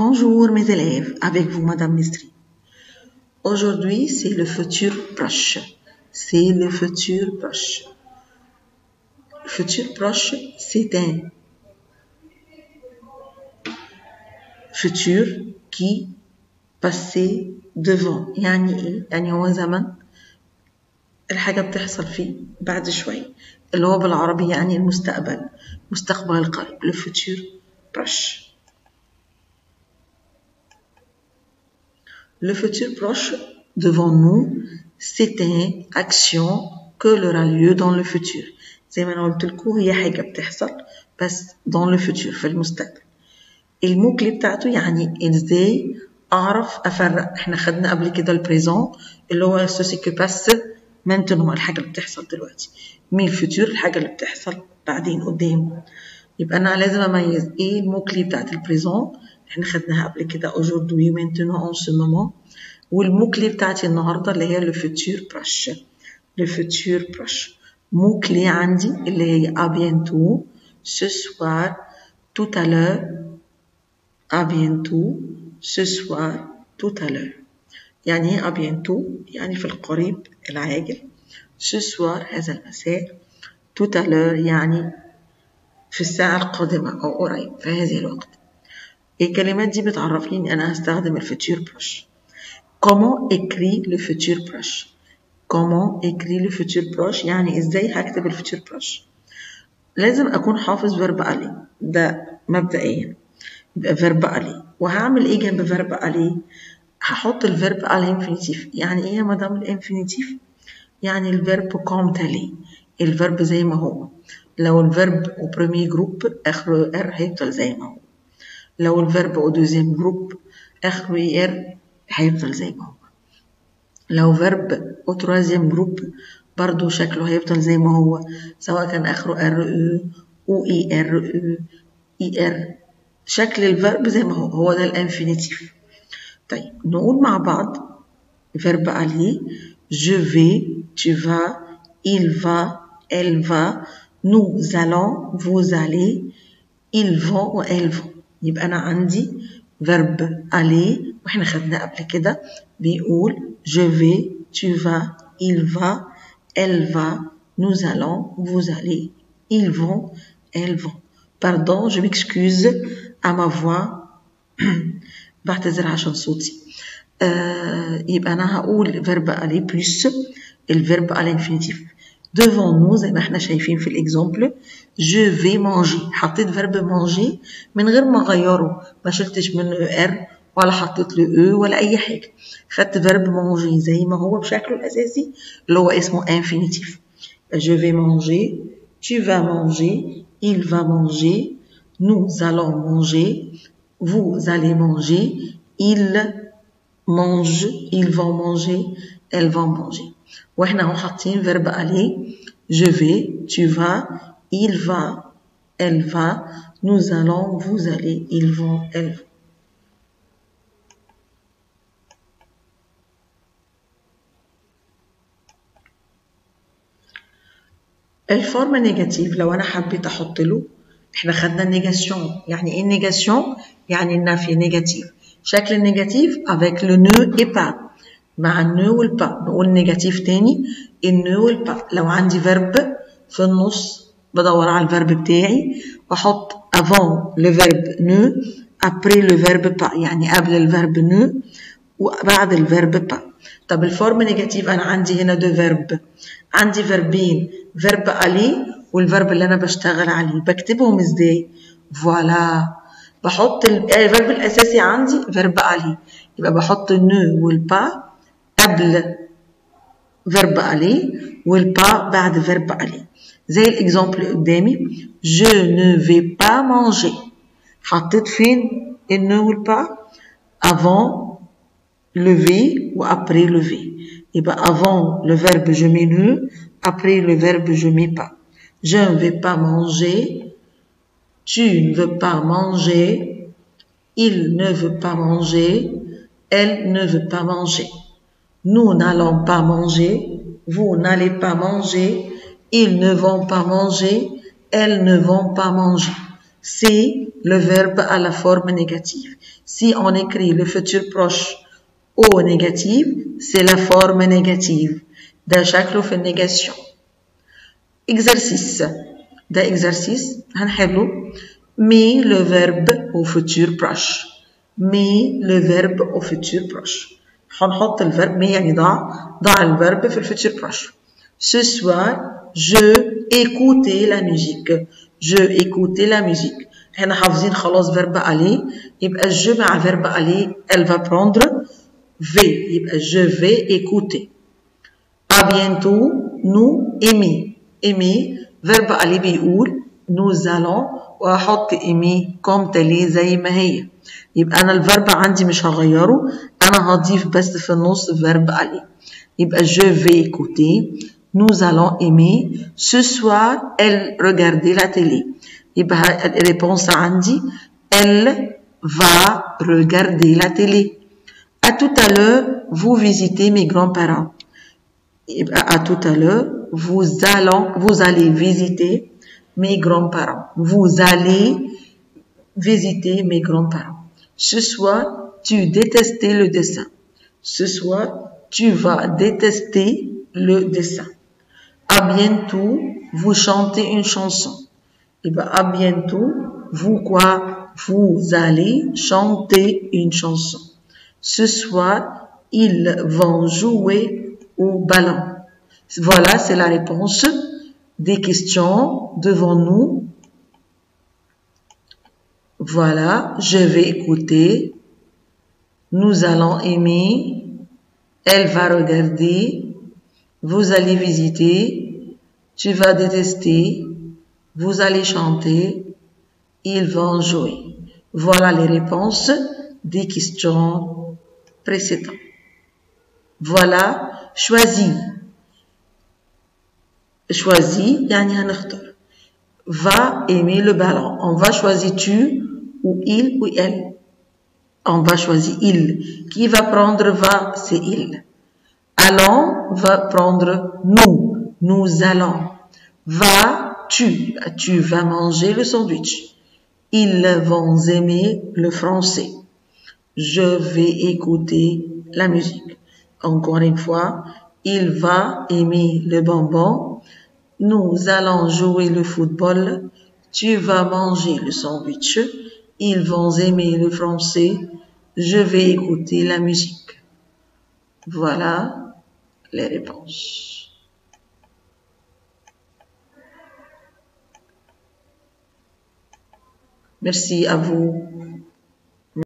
Bonjour mes élèves, avec vous Madame Mistry. Aujourd'hui c'est le futur proche. C'est le futur proche. Le futur proche, c'est un futur qui passé devant. يعني ايه؟ يعني هو زمن الحاجة بتحصل فيه بعد شوي. اللي هو بالعربي يعني المستقبل. مستقبل القريب. Le futur proche. Le futur proche devant nous, c'est une action que aura lieu dans le futur. زي ما أنا قلت لكم هي حاجة بتحصل بس dans le futur في المستقبل. الموكلي بتاعته يعني ازاي أعرف أفرق. احنا خدنا قبل كده البريزون اللي هو ceci que passe maintenant الحاجة اللي بتحصل دلوقتي. مي الفوتور الحاجة اللي بتحصل بعدين قدام. يبقى أنا لازم أميز إيه الموكلي بتاعت البريزون احنا خدناها قبل كده aujourd'hui maintenant en ce moment. والموكلي بتاعتي النهاردة اللي هي le futur proche. le futur proche. موكلي عندي اللي هي à bientôt, ce soir, tout à l'heure, à bientôt, ce soir, tout à l'heure. يعني ايه à bientôt؟ يعني في القريب العاجل. ce soir هذا المساء. tout à l'heure يعني في الساعة القادمة أو قريب في هذه الوقت. الكلمات دي بتعرفني إن أنا هستخدم الفوتور بروش. Comment écrit le futur proche? Comment écrit le futur proche؟ يعني إزاي هكتب الفوتور بروش؟ لازم أكون حافظ verbe aller. ده مبدئيا. يبقى verbe aller. وهعمل إيه جنب verbe aller؟ هحط الverbe à l'infinitif. يعني إيه يا مدام الانفينيتيف؟ يعني الverbe comme tel. الverbe زي ما هو. لو الverbe au premier groupe آخره R هيفضل زي ما هو. لو الverbe au deuxième groupe آخره R هيفضل زي ما هو. لو verbe au troisième groupe برضو شكله هيفضل زي ما هو سواء كان آخره RE أو ER شكل الverbe زي ما هو. هو ده الانفينيتيف. طيب نقول مع بعض verbe aller. je vais, tu vas, il va, elle va, nous allons, vous allez, ils vont elles vont. يبقى أنا عندي verbe aller وإحنا خدناه قبل كده بيقول je vais, tu vas, il va, elle va, nous allons, vous allez, ils vont, elles vont. Pardon, je m'excuse à ma voix. بعتذر عشان صوتي. يبقى أنا هقول verbe aller plus الverbe à l'infinitif. devant nous زي ما احنا شايفين في الإكزامبل je vais manger. حطيت verbe manger من غير ما أغيره. ما شلتش منه R ولا حطيت له ولا أي حاجة. خدت verbe manger زي ما هو بشكله الأساسي اللي هو اسمه infinitif. je vais manger, tu vas manger, il va manger, nous allons manger, vous allez manger, ils mangent, ils vont manger, elles vont manger. واحنا اهو حاطين verbe aller. je vais, tu vas, il va, elle va, nous allons, vous allez, ils vont, elles vont. الفورم نيجاتيف لو انا حبيت احط له احنا خدنا النيجاسيون. يعني ايه النيجاسيون؟ يعني النفي نيجاتيف. شكل النيجاتيف avec le ne et pas. مع النو والبا. نقول نيجاتيف تاني النو والبا. لو عندي verb في النص بدور على الverb بتاعي واحط avant le verbe ne après le verbe pas. يعني قبل الverb ne وبعد الverbe pas. طب الفورم نيجاتيف انا عندي هنا دو verb. عندي فيربين verbe aller والverb اللي انا بشتغل عليه. بكتبهم ازاي؟ فوالا بحط الverb الاساسي عندي verbe aller. يبقى بحط ne والبا قبل verbe aller والبا بعد verbe aller. زي الاكزامبل قدامي je ne vais pas manger. حطيت فين النو والبا؟ avant le v ou après le v. يبقى avant le verbe je mets ne, après le verbe je mets pas. je ne vais pas manger, tu ne veux pas manger, il ne veut pas manger, elle ne veut pas manger. nous n'allons pas manger, vous n'allez pas manger, ils ne vont pas manger, elles ne vont pas manger. c'est le verbe à la forme négative. Si on écrit le futur proche au négatif, c'est la forme négative. ده شكله في النيجاسيون. Exercice. ده exercice هنحله. Mets le verbe au futur proche. Mets le verbe au futur proche. هنحط الverbe mais يعني ضع الverbe في الfutur proche. Ce soir, je écoutais la musique. Je écoutais la musique. هنا حافظين خلاص verbe aller. يبقى je مع verbe aller, elle va prendre V. يبقى je vais écouter. À bientôt, nous aimer. Aimer, verbe aller بيقول nous allons وأحط aimer comme تلي زي ما هي. يبقى أنا الverbe عندي مش هغيره. أنا هضيف بس في النص verbe aller. يبقى je vais écouter. Nous allons aimer. Ce soir, elle regardait la télé. يبقى الريبونس عندي elle va regarder la télé. À tout à l'heure, vous visitez mes grands-parents. À tout à l'heure, vous allez visiter mes grands-parents. Vous allez visiter mes grands-parents. Ce soir, tu détestais le dessin. Ce soir, tu vas détester le dessin. À bientôt, vous chantez une chanson. À bientôt, vous allez chanter une chanson. Ce soir, ils vont jouer au ballon. Voilà, c'est la réponse des questions devant nous. Voilà, je vais écouter. Nous allons aimer. Elle va regarder. Vous allez visiter. Tu vas détester. Vous allez chanter. Ils vont jouer. Voilà les réponses des questions précédentes. Voilà, choisis. Choisis, يعني هنختار. Va aimer le ballon. On va choisir tu ou il ou elle. On va choisir il. Qui va prendre va, c'est il. Allons va prendre nous. Nous allons. Va, tu vas manger le sandwich. Ils vont aimer le français. Je vais écouter la musique. Encore une fois, il va aimer le bonbon. Nous allons jouer le football. Tu vas manger le sandwich. Ils vont aimer le français. Je vais écouter la musique. Voilà les réponses. Merci à vous.